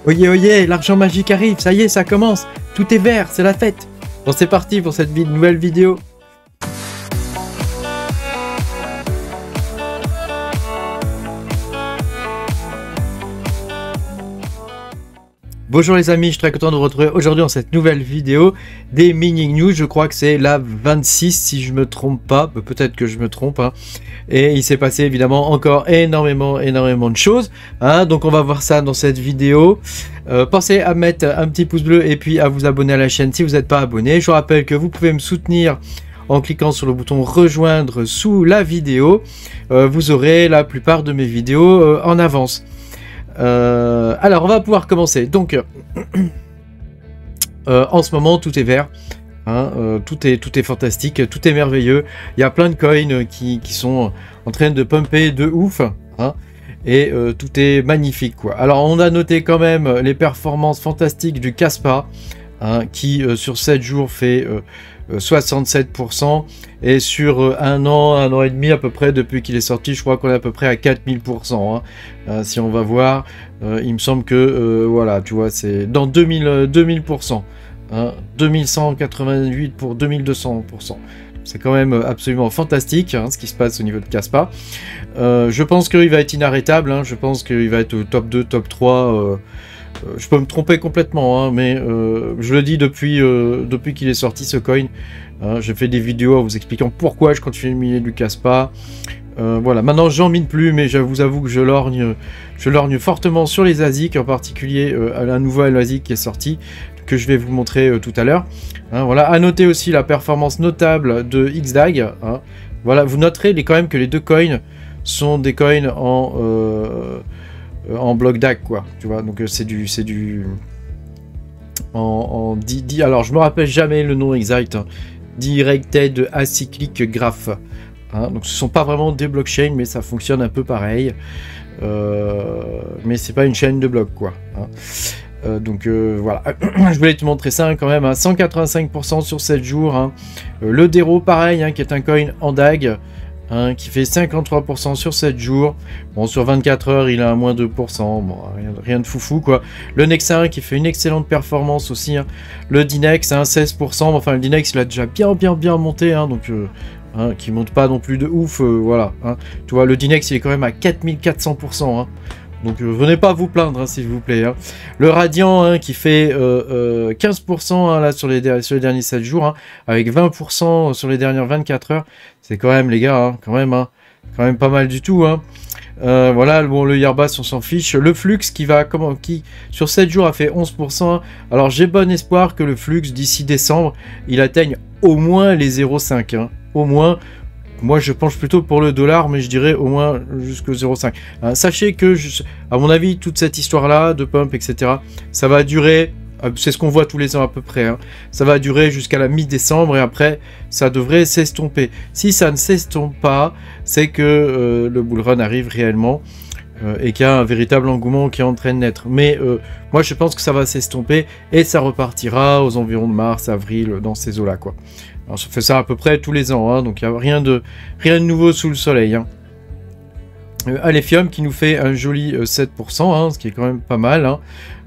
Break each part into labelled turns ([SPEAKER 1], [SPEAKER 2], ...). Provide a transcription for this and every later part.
[SPEAKER 1] Oyez, oyez, l'argent magique arrive, ça y est, ça commence. Tout est vert, c'est la fête. Bon, c'est parti pour cette nouvelle vidéo. Bonjour les amis, je suis très content de vous retrouver aujourd'hui dans cette nouvelle vidéo des mini news. Je crois que c'est la 26 si je me trompe pas, peut-être que je me trompe, hein. Et il s'est passé évidemment encore énormément de choses, hein. Donc on va voir ça dans cette vidéo. Pensez à mettre un petit pouce bleu et puis à vous abonner à la chaîne si vous n'êtes pas abonné. Je vous rappelle que vous pouvez me soutenir en cliquant sur le bouton rejoindre sous la vidéo. Vous aurez la plupart de mes vidéos en avance. Alors on va pouvoir commencer. Donc en ce moment tout est vert, hein, tout est fantastique, tout est merveilleux. Il y a plein de coins qui sont en train de pumper de ouf, hein, et tout est magnifique quoi. Alors on a noté quand même les performances fantastiques du Kaspa, hein, qui sur 7 jours fait 67%, et sur un an et demi à peu près depuis qu'il est sorti, je crois qu'on est à peu près à 4000%, hein. Si on va voir, il me semble que voilà, tu vois, c'est dans 2000%, hein, 2188 pour 2200%. C'est quand même absolument fantastique, hein, ce qui se passe au niveau de Kaspa. Je pense qu'il va être inarrêtable, hein, je pense qu'il va être au top 2, top 3. Je peux me tromper complètement, hein, mais je le dis depuis qu'il est sorti ce coin. J'ai fait des vidéos en vous expliquant pourquoi je continue de miner du Kaspa. Voilà, maintenant j'en mine plus, mais je vous avoue que je lorgne fortement sur les ASIC, en particulier à la nouvelle ASIC qui est sortie, que je vais vous montrer tout à l'heure. Hein, voilà, à noter aussi la performance notable de XDAG. Hein. Voilà, vous noterez quand même que les deux coins sont des coins en bloc DAG, quoi, tu vois, donc c'est du alors je me rappelle jamais le nom exact, hein. Directed Acyclic Graph, hein. Donc ce sont pas vraiment des blockchains, mais ça fonctionne un peu pareil, mais c'est pas une chaîne de blocs, quoi, hein. Donc voilà, je voulais te montrer ça, hein, quand même, hein. 185% sur 7 jours, hein. Le Dero pareil, hein, qui est un coin en DAG, hein, qui fait 53% sur 7 jours. Bon, sur 24 heures, il a un moins 2%. Bon, rien de foufou, quoi. Le Nex1 qui fait une excellente performance aussi, hein. Le Dinex, hein, 16%. Enfin, le Dinex, il a déjà bien monté, hein, donc hein, qui monte pas non plus de ouf. Voilà, hein. Tu vois, le Dinex, il est quand même à 4400%. Hein. Donc venez pas vous plaindre, hein, s'il vous plaît, hein. Le Radiant, hein, qui fait 15%, hein, là sur les derniers 7 jours, hein, avec 20% sur les dernières 24 heures. C'est quand même, les gars, hein, quand même pas mal du tout, hein. Voilà, bon, le Yarbas, on s'en fiche. Le Flux qui sur 7 jours a fait 11%, hein. Alors j'ai bon espoir que le Flux d'ici décembre il atteigne au moins les 0,5, hein, au moins. Moi, je penche plutôt pour le dollar, mais je dirais au moins jusqu'au 0,5. Hein, sachez que, à mon avis, toute cette histoire-là, de pump, etc., ça va durer, c'est ce qu'on voit tous les ans à peu près, hein, ça va durer jusqu'à la mi-décembre, et après, ça devrait s'estomper. Si ça ne s'estompe pas, c'est que le bull run arrive réellement, et qu'il y a un véritable engouement qui est en train de naître. Mais moi, je pense que ça va s'estomper, et ça repartira aux environs de mars, avril, dans ces eaux-là, quoi. Alors, ça fait ça à peu près tous les ans, hein, donc il n'y a rien de nouveau sous le soleil, hein. Alephium qui nous fait un joli 7%, hein, ce qui est quand même pas mal, hein.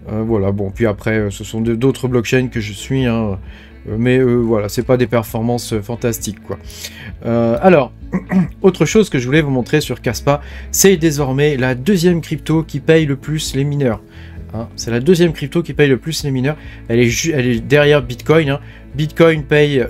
[SPEAKER 1] Voilà, bon, puis après, ce sont d'autres blockchains que je suis, hein, mais voilà, c'est pas des performances fantastiques, quoi. Alors, autre chose que je voulais vous montrer sur Kaspa, c'est désormais la deuxième crypto qui paye le plus les mineurs. Hein, c'est la deuxième crypto qui paye le plus les mineurs. Elle est derrière Bitcoin, hein. Bitcoin paye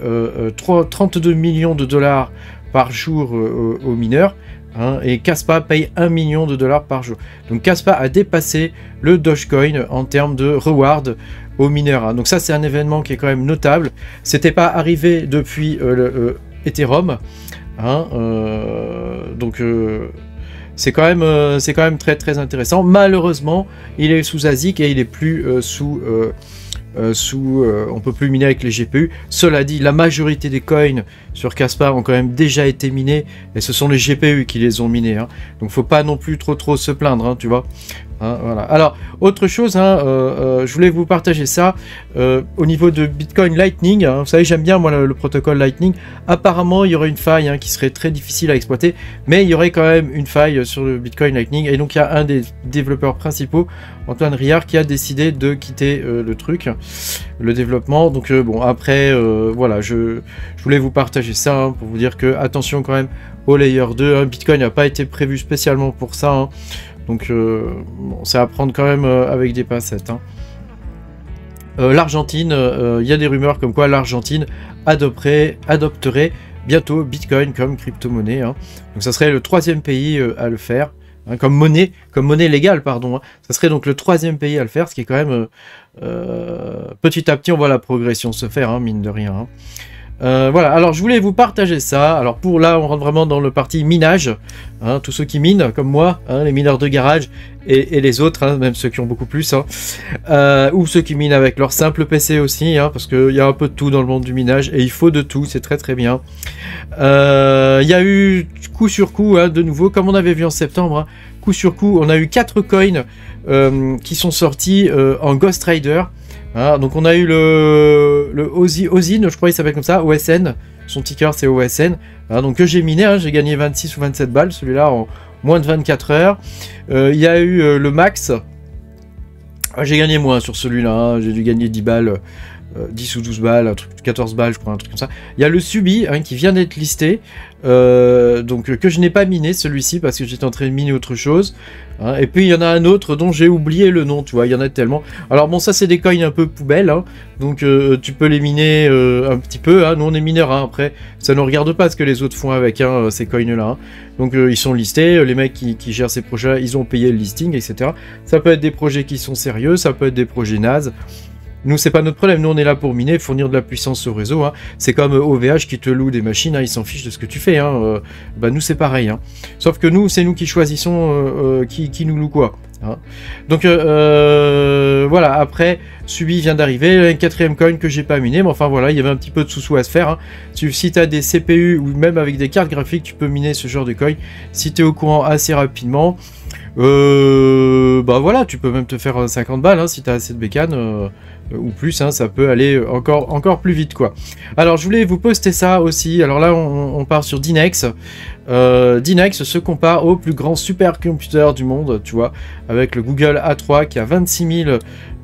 [SPEAKER 1] 32 millions de dollars par jour aux mineurs, hein, et Kaspa paye 1 million de dollars par jour. Donc Kaspa a dépassé le Dogecoin en termes de reward aux mineurs, hein. Donc ça, c'est un événement qui est quand même notable. C'était pas arrivé depuis Ethereum, hein, donc c'est quand même très intéressant. Malheureusement, il est sous ASIC et il est plus on peut plus miner avec les GPU. Cela dit, la majorité des coins sur Kaspa ont quand même déjà été minés, et ce sont les GPU qui les ont minés, hein. Donc faut pas non plus trop se plaindre, hein, tu vois. Hein, voilà. Alors, autre chose, hein, je voulais vous partager ça au niveau de Bitcoin Lightning. Hein, vous savez, j'aime bien moi le protocole Lightning. Apparemment, il y aurait une faille hein, qui serait très difficile à exploiter, mais il y aurait quand même une faille sur le Bitcoin Lightning. Et donc, il y a un des développeurs principaux, Antoine Riard, qui a décidé de quitter le truc, le développement. Donc, bon, après, voilà, je voulais vous partager ça hein, pour vous dire que attention quand même au Layer 2. Hein, Bitcoin n'a pas été prévu spécialement pour ça. Hein. Donc, bon, c'est à prendre quand même avec des pincettes. Hein. L'Argentine, il y a des rumeurs comme quoi l'Argentine adopterait bientôt Bitcoin comme crypto-monnaie. Hein. Donc, ça serait le 3e pays à le faire. Hein, comme monnaie légale, pardon. Hein. Ça serait donc le 3e pays à le faire, ce qui est quand même... petit à petit, on voit la progression se faire, hein, mine de rien. Hein. Voilà, alors je voulais vous partager ça. Alors pour là, on rentre vraiment dans le parti minage. Hein, tous ceux qui minent, comme moi, hein, les mineurs de garage et les autres, hein, même ceux qui ont beaucoup plus. Hein, ou ceux qui minent avec leur simple PC aussi, hein, parce qu'il y a un peu de tout dans le monde du minage et il faut de tout, c'est très très bien. Il y a eu coup sur coup, hein, de nouveau, comme on avait vu en septembre, hein, coup sur coup, on a eu 4 coins qui sont sortis en Ghost Rider. Ah, donc on a eu le Ozin, je crois qu'il s'appelle comme ça, OSN, son ticker c'est OSN, ah, donc que j'ai miné, hein, j'ai gagné 26 ou 27 balles, celui-là en moins de 24 heures. Il y a eu le Max, ah, j'ai gagné moins sur celui-là, hein, j'ai dû gagner 10 balles, 10 ou 12 balles, un truc, 14 balles je crois, un truc comme ça. Il y a le Subi hein, qui vient d'être listé, donc que je n'ai pas miné celui-ci parce que j'étais en train de miner autre chose. Hein, et puis il y en a un autre dont j'ai oublié le nom, tu vois, il y en a tellement. Alors bon, ça c'est des coins un peu poubelles, hein, donc tu peux les miner un petit peu. Hein, nous on est mineurs, hein, après ça ne regarde pas ce que les autres font avec hein, ces coins-là. Hein. Donc ils sont listés, les mecs qui gèrent ces projets, ils ont payé le listing, etc. Ça peut être des projets qui sont sérieux, ça peut être des projets nazes. Nous, c'est pas notre problème. Nous, on est là pour miner, fournir de la puissance au réseau. Hein. C'est comme OVH qui te loue des machines. Hein, ils s'en fichent de ce que tu fais. Hein. Bah, nous, c'est pareil. Hein. Sauf que nous, c'est nous qui choisissons qui nous loue quoi. Hein. Donc, voilà. Après, Subi vient d'arriver. Un 4e coin que j'ai pas miné. Mais enfin, voilà, il y avait un petit peu de sous-sous à se faire. Hein. Si tu as des CPU ou même avec des cartes graphiques, tu peux miner ce genre de coin. Si tu es au courant assez rapidement. Bah voilà, tu peux même te faire 50 balles hein, si tu as assez de bécane ou plus, hein, ça peut aller encore plus vite quoi. Alors je voulais vous poster ça aussi, alors là on part sur Dynex. Dynex se compare au plus grand supercomputer du monde, tu vois, avec le Google A3 qui a 26 000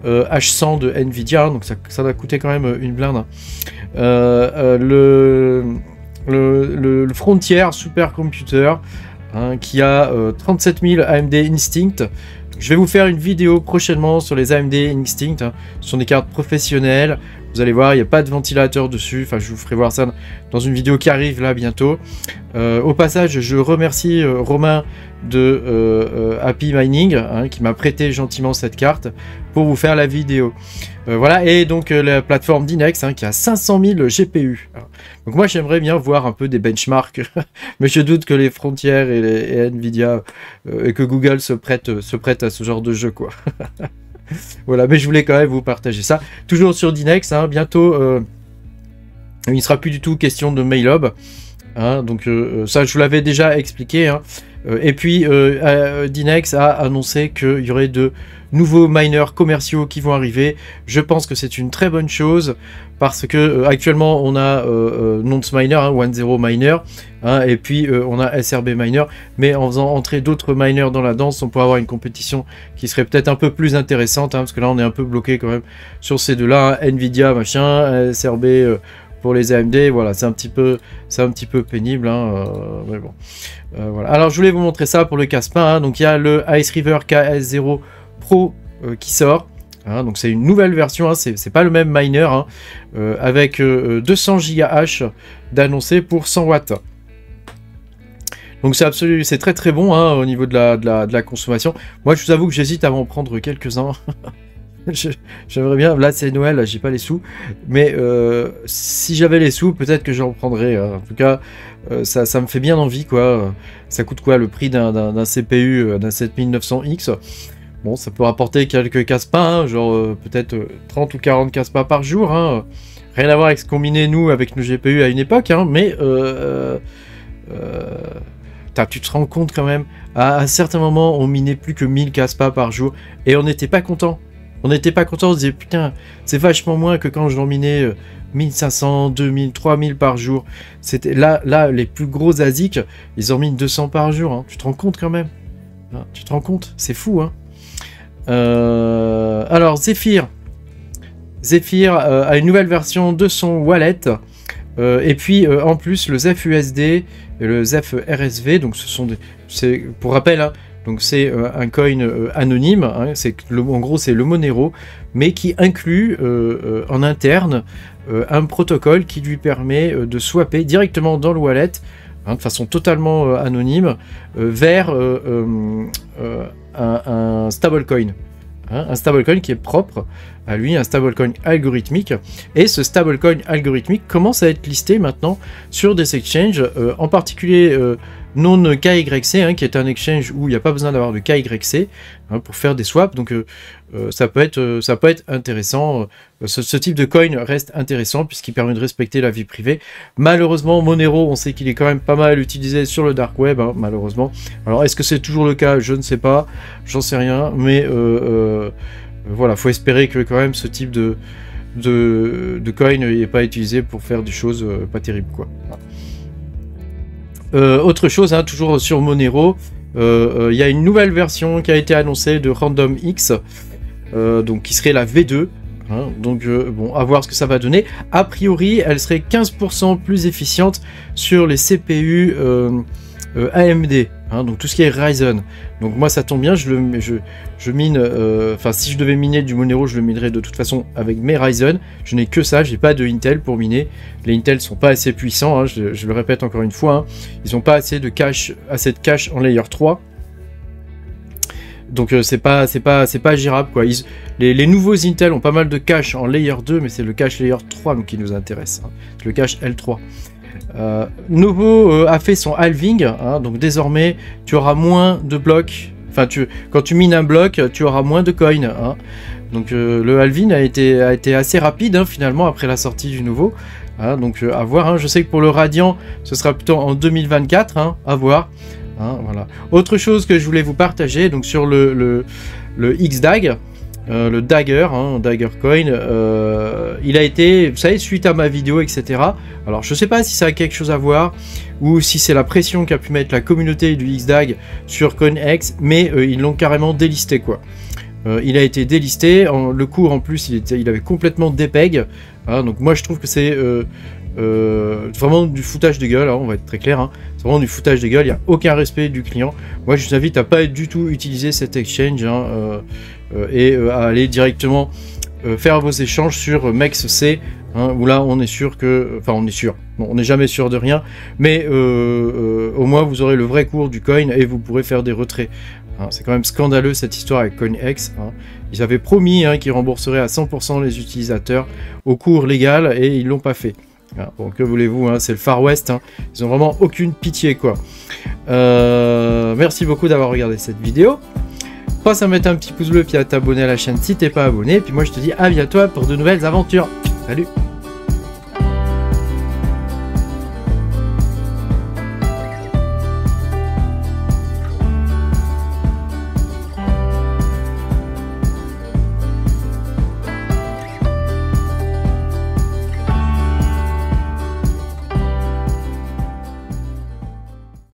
[SPEAKER 1] H100 de Nvidia, donc ça va coûter quand même une blinde. Le Frontier supercomputer, hein, qui a 37 000 AMD Instinct. Je vais vous faire une vidéo prochainement sur les AMD Instinct. Hein. Ce sont des cartes professionnelles. Vous allez voir, il n'y a pas de ventilateur dessus. Enfin, je vous ferai voir ça dans une vidéo qui arrive là bientôt. Au passage, je remercie Romain de Happy Mining hein, qui m'a prêté gentiment cette carte pour vous faire la vidéo. Voilà, et donc la plateforme Dynex hein, qui a 500 000 GPU. Donc moi j'aimerais bien voir un peu des benchmarks, mais je doute que les Frontier et Nvidia et que Google se prête à ce genre de jeu quoi. Voilà, mais je voulais quand même vous partager ça. Toujours sur Dynex, hein, bientôt il ne sera plus du tout question de Mailob. Hein, donc ça je vous l'avais déjà expliqué. Hein. Et puis Dynex a annoncé qu'il y aurait de nouveaux miners commerciaux qui vont arriver. Je pense que c'est une très bonne chose parce que actuellement on a Nonce Miner, hein, 1.0 Miner, hein, et puis on a SRB Miner, mais en faisant entrer d'autres miners dans la danse, on pourrait avoir une compétition qui serait peut-être un peu plus intéressante, hein, parce que là on est un peu bloqué quand même sur ces deux-là, hein, Nvidia machin, SRB pour les AMD, voilà, c'est un petit peu pénible, hein, mais bon. Voilà. Alors je voulais vous montrer ça pour le casse-pain, hein. Donc il y a le Ice River KS0 Pro qui sort, hein. Donc c'est une nouvelle version, hein. C'est pas le même miner, hein, avec 200 GH d'annoncé pour 100 watts. Donc c'est très très bon hein, au niveau de la consommation. Moi je vous avoue que j'hésite à m'en prendre quelques-uns. J'aimerais bien, là c'est Noël, j'ai pas les sous, mais si j'avais les sous, peut-être que j'en prendrais. Hein. En tout cas, ça me fait bien envie, quoi. Ça coûte quoi le prix d'un CPU, d'un 7900X? Bon, ça peut rapporter quelques casse-pains, hein, genre peut-être 30 ou 40 casse-pains par jour. Hein. Rien à voir avec ce qu'on minait nous avec nos GPU à une époque, hein, mais Tu te rends compte quand même, à certains moments, on minait plus que 1000 Caspa par jour, et on n'était pas content. On n'était pas content, on se disait, putain, c'est vachement moins que quand j'en minais 1500, 2000, 3000 par jour. C'était là, les plus gros ASIC, ils en minent 200 par jour, hein. Tu te rends compte quand même, hein, tu te rends compte, c'est fou, hein. Alors, Zephyr a une nouvelle version de son wallet. Et puis en plus le ZEF-USD et le ZEF-RSV, donc ce sont des, pour rappel, hein, donc c'est un coin anonyme, hein, en gros c'est le Monero, mais qui inclut en interne un protocole qui lui permet de swapper directement dans le wallet, hein, de façon totalement anonyme, vers un stablecoin. Hein, un stablecoin qui est propre à lui, un stablecoin algorithmique, et ce stablecoin algorithmique commence à être listé maintenant sur des exchanges, en particulier non KYC, hein, qui est un exchange où il n'y a pas besoin d'avoir de KYC, hein, pour faire des swaps, donc ça peut être intéressant. Ce type de coin reste intéressant puisqu'il permet de respecter la vie privée. Malheureusement, Monero, on sait qu'il est quand même pas mal utilisé sur le dark web, hein, malheureusement. Alors, est-ce que c'est toujours le cas? Je ne sais pas, j'en sais rien, mais voilà, faut espérer que quand même ce type de coin n'est pas utilisé pour faire des choses pas terribles, quoi. Autre chose, hein, toujours sur Monero, il y a une nouvelle version qui a été annoncée de RandomX, donc qui serait la V2. Hein, donc bon, à voir ce que ça va donner. A priori, elle serait 15% plus efficiente sur les CPU AMD, hein, donc tout ce qui est Ryzen. Donc moi ça tombe bien, je mine, enfin si je devais miner du Monero, je le minerais de toute façon avec mes Ryzen. Je n'ai que ça, j'ai pas de Intel pour miner. Les Intel sont pas assez puissants, hein, je le répète encore une fois, hein. Ils n'ont pas assez de cache en layer 3. Donc c'est pas gérable, quoi. Les nouveaux Intel ont pas mal de cache en layer 2, mais c'est le cache layer 3 donc, qui nous intéresse, hein. Le cache L3. Novo a fait son halving, hein, donc désormais tu auras moins de blocs, enfin quand tu mines un bloc tu auras moins de coins, hein. Donc le halving a été assez rapide, hein, finalement après la sortie du nouveau, hein, donc à voir, hein. Je sais que pour le Radiant ce sera plutôt en 2024, hein, à voir, hein, voilà. Autre chose que je voulais vous partager, donc sur le XDAG, le Dagger, hein, Dagger Coin, il a été, vous savez, suite à ma vidéo, etc. Alors je sais pas si ça a quelque chose à voir, ou si c'est la pression qu'a pu mettre la communauté du XDAG sur CoinEx, mais ils l'ont carrément délisté, quoi. Il a été délisté, le cours en plus il avait complètement dépeg, hein, donc moi je trouve que c'est vraiment du foutage de gueule, hein, on va être très clair, hein. C'est vraiment du foutage de gueule, il n'y a aucun respect du client. Moi je vous invite à pas du tout utiliser cet exchange, hein, et à aller directement faire vos échanges sur MEXC, hein, où là on est sûr que, enfin on est sûr, bon, on n'est jamais sûr de rien, mais au moins vous aurez le vrai cours du coin et vous pourrez faire des retraits, hein. C'est quand même scandaleux cette histoire avec CoinEx, hein. Ils avaient promis, hein, qu'ils rembourseraient à 100% les utilisateurs au cours légal et ils l'ont pas fait. Bon, que voulez-vous, hein, c'est le Far West, hein. Ils ont vraiment aucune pitié, quoi. Merci beaucoup d'avoir regardé cette vidéo. Pense à mettre un petit pouce bleu puis à t'abonner à la chaîne si t'es pas abonné. Et puis moi je te dis à bientôt pour de nouvelles aventures. Salut!